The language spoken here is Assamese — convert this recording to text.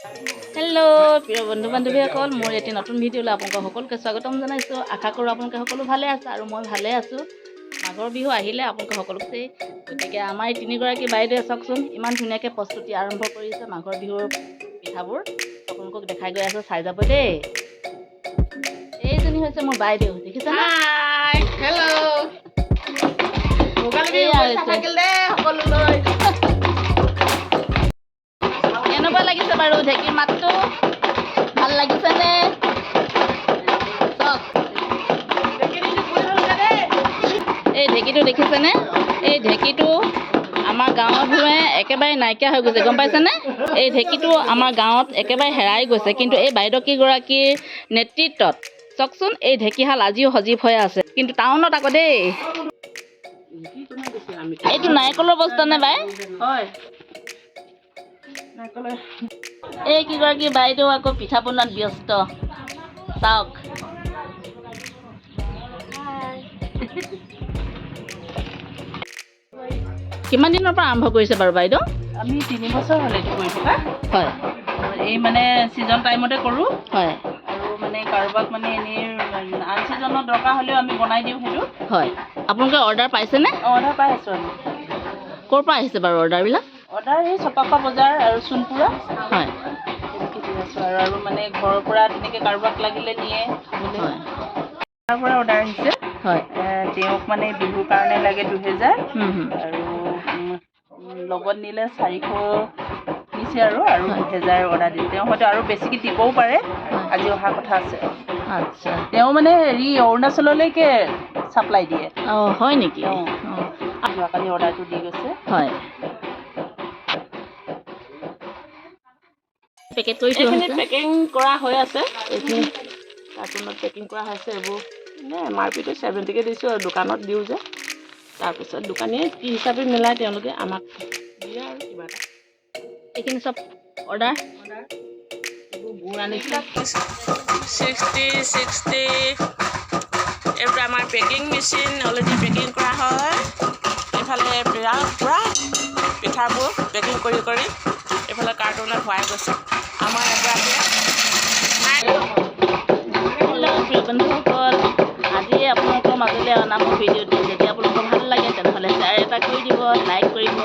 হেল্ল' প্ৰিয় বন্ধু বান্ধৱীসকল, মোৰ এটি নতুন ভিডিঅ'লৈ আপোনালোকক সকলোকে স্বাগতম জনাইছোঁ। আশা কৰোঁ আপোনালোকে সকলো ভালে আছে আৰু মই ভালে আছোঁ। মাঘৰ বিহু আহিলে আপোনালোকে সকলোকেই, গতিকে আমাৰ এই তিনিগৰাকী বাইদেৱে চাওকচোন ইমান ধুনীয়াকৈ প্ৰস্তুতি আৰম্ভ কৰিছে মাঘৰ বিহুৰ পিঠাবোৰ। আপোনালোকক দেখাই গৈ আছোঁ, চাই যাব দেই। এইজনী হৈছে মোৰ বাইদেউ, দেখিছেনে? কেনেকুৱা লাগিছে বাৰু ঢেঁকীৰ মাতটো? ভাল লাগিছেনে? এই ঢেঁকীটো দেখিছেনে? এই ঢেঁকীটো আমাৰ গাঁৱবোৰে একেবাৰে নাইকিয়া হৈ গৈছে, গম পাইছেনে? এই ঢেঁকীটো আমাৰ গাঁৱত একেবাৰে হেৰাই গৈছে, কিন্তু এই বাইদেউকেইগৰাকীৰ নেতৃত্বত চাওকচোন এই ঢেঁকীশাল আজিও সজীৱ হৈ আছে। কিন্তু টাউনত আকৌ দেই, এইটো নাৰিকলৰ বস্তা নে বাই? হয়। এই কেইগৰাকী বাইদেউ আকৌ পিঠা বনোৱাত ব্যস্ত, চাওক। কিমান দিনৰ পৰা আৰম্ভ কৰিছে বাৰু বাইদেউ? আমি 3 বছৰ হ'ল এইটো কৰি থকা। হয়। এই মানে ছিজন টাইমতে কৰোঁ। হয়। আৰু মানে কাৰোবাক মানে এনেই আন ছিজনত দৰকাৰ হ'লেও আমি বনাই দিওঁ সেইটো। হয়। আপোনালোকে অৰ্ডাৰ পাইছেনে? অৰ্ডাৰ পাই আছোঁ আমি। ক'ৰ পৰা আহিছে বাৰু অৰ্ডাৰবিলাক? অৰ্ডাৰ এই চপাখোৱা বজাৰ আৰু সোণপুৰা। হয়। তেনেকৈ দি আছোঁ আৰু মানে ঘৰৰ পৰা তেনেকৈ কাৰোবাক লাগিলে নিয়ে। হয়। তাৰ পৰা অৰ্ডাৰ আহিছে। হয়। তেওঁক মানে বিহুৰ কাৰণে লাগে 2000 আৰু আৰু লগত নিলে 400 নিছে আৰু 2000 অৰ্ডাৰ দিছে। তেওঁ হয়তো আৰু বেছিকৈ দিবও পাৰে, আজি অহা কথা আছে। আচ্ছা। তেওঁ মানে অৰুণাচললৈকে ছাপ্লাই দিয়ে। অঁ, হয় নেকি? অঁ, যোৱাকালি অৰ্ডাৰটো দি গৈছে। হয়। পেকেট কৰি থোৱা এইখিনি হৈছে। পেকিং কৰা হৈ আছে। এইখিনি কাৰ্টুনত পেকিং কৰা হৈছে। এইবোৰ এনে MRPটো 70কৈ দিছোঁ আৰু দোকানত দিওঁ যে। তাৰপিছত দোকানীয়ে কি হিচাপে মিলাই তেওঁলোকে আমাক দিয়ে আৰু কিবা এটা। এইখিনি চব অৰ্ডাৰ। এইবোৰ গুড় আনিছোঁ 60 এইবোৰ আমাৰ পেকিং মেচিন অলৰেডি পেকিং কৰা হয়। এইফালে পূৰা পিঠাবোৰ পেকিং কৰি এইফালে কাৰ্টুনত ভৰাই গৈছে আমাৰ এগৰাকীয়ে। হেল্ল' প্ৰিয় বন্ধুসকল, আজি আপোনালোকৰ মাজলৈ অনা মোৰ ভিডিঅ'টো যদি আপোনালোকৰ ভাল লাগে তেনেহ'লে শ্বেয়াৰ এটা কৰি দিব, লাইক কৰিব